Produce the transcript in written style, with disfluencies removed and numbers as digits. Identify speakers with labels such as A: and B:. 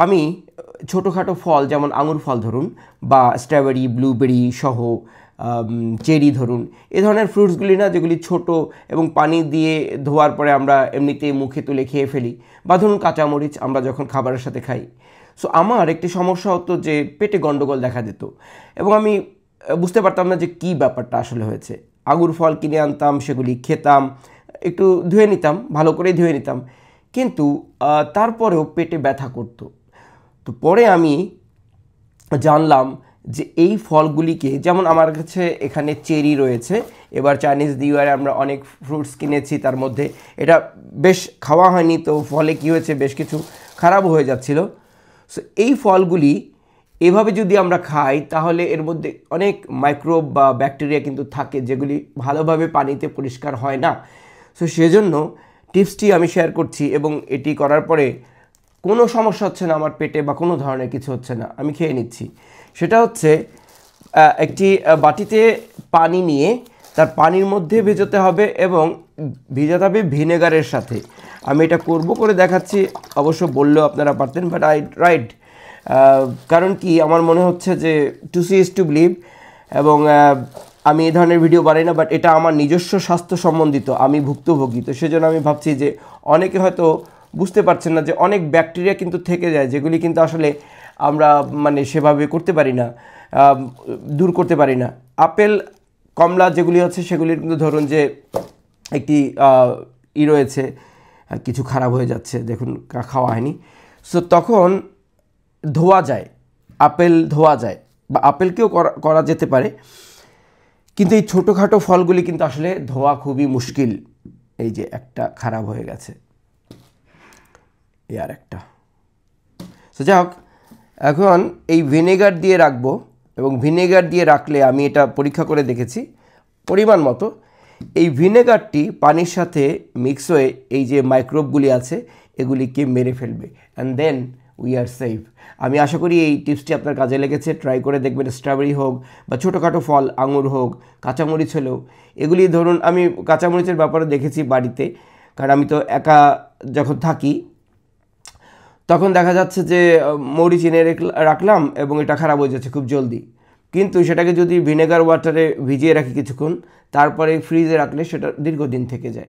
A: আমি ছোটোখাটো ফল যেমন আঙুর ফল ধরুন বা স্ট্রবেরি ব্লুবেরি সহ চেরি ধরুন, এ ধরনের ফ্রুটসগুলি না যেগুলি ছোট এবং পানি দিয়ে ধোয়ার পরে আমরা এমনিতেই মুখে তুলে খেয়ে ফেলি, বা ধরুন কাঁচামরিচ আমরা যখন খাবারের সাথে খাই। সো আমার একটি সমস্যা হতো যে পেটে গণ্ডগোল দেখা দিত এবং আমি বুঝতে পারতাম না যে কী ব্যাপারটা আসলে হয়েছে। আঙুর ফল কিনে আনতাম, সেগুলি খেতাম, একটু ধুয়ে নিতাম, ভালো করেই ধুয়ে নিতাম, কিন্তু তারপরেও পেটে ব্যথা করতো। তো পরে আমি জানলাম যে এই ফলগুলিকে, যেমন আমার কাছে এখানে চেরি রয়েছে, এবার চাইনিজ নিউ ইয়ারে আমরা অনেক ফ্রুটস কিনেছি, তার মধ্যে এটা বেশ খাওয়া হয়নি, তো ফলে কী হয়েছে বেশ কিছু খারাপ হয়ে যাচ্ছিল। সো এই ফলগুলি এভাবে যদি আমরা খাই তাহলে এর মধ্যে অনেক মাইক্রোব বা ব্যাকটেরিয়া কিন্তু থাকে যেগুলি ভালোভাবে পানিতে পরিষ্কার হয় না। সো সেজন্য টিপসটি আমি শেয়ার করছি এবং এটি করার পরে কোনো সমস্যা হচ্ছে না আমার পেটে বা কোনো ধরনের কিছু হচ্ছে না, আমি খেয়ে নিচ্ছি। সেটা হচ্ছে একটি বাটিতে পানি নিয়ে তার পানির মধ্যে ভেজাতে হবে এবং ভিজাতে হবে ভিনেগারের সাথে। আমি এটা করে দেখাচ্ছি, অবশ্য বললেও আপনারা পারতেন, বাট রাইট। কারণ কি আমার মনে হচ্ছে যে to see is to believe, এবং আমি এই ধরনের ভিডিও বানাই না, বাট এটা আমার নিজস্ব স্বাস্থ্য সম্বন্ধিত, আমি ভুক্তভোগী, তো সেজন্য আমি ভাবছি যে অনেকে হয়তো বুঝতে পারছেন না যে অনেক ব্যাকটেরিয়া কিন্তু থেকে যায় যেগুলি কিন্তু আসলে আমরা মানে সেভাবে করতে পারি না, দূর করতে পারি না। আপেল কমলা যেগুলি হচ্ছে সেগুলির কিন্তু ধরুন যে একটি রয়েছে, কিছু খারাপ হয়ে যাচ্ছে, দেখুন খাওয়া হয়নি। সো তখন ধোয়া যায়, আপেল ধোয়া যায় বা আপেলকেও করা যেতে পারে, কিন্তু এই ছোটোখাটো ফলগুলি কিন্তু আসলে ধোয়া খুবই মুশকিল। এই যে একটা খারাপ হয়ে গেছে, আর একটা। সো যাই হোক, এখন এই ভিনেগার দিয়ে রাখবো এবং ভিনেগার দিয়ে রাখলে আমি এটা পরীক্ষা করে দেখেছি পরিমাণ মতো এই ভিনেগারটি পানির সাথে মিক্স হয়ে এই যে মাইক্রোবগুলি আছে এগুলিকে মেরে ফেলবে, and then we are safe. আমি আশা করি এই টিপসটি আপনার কাজে লেগেছে, ট্রাই করে দেখবেন। স্ট্রবেরি হোক বা ছোটোখাটো ফল আঙুর হোক, কাঁচামরিচ হলেও, এগুলি ধরুন আমি কাঁচামরিচের ব্যাপারে দেখেছি বাড়িতে, কারণ আমি তো একা যখন থাকি তখন দেখা যাচ্ছে যে মরিচ এনে রাখলাম এবং এটা খারাপ হয়ে যাচ্ছে খুব জলদি, কিন্তু সেটাকে যদি ভিনেগার ওয়াটারে ভিজিয়ে রাখি কিছুক্ষণ, তারপরে ফ্রিজে রাখলে সেটা দীর্ঘদিন থেকে যায়।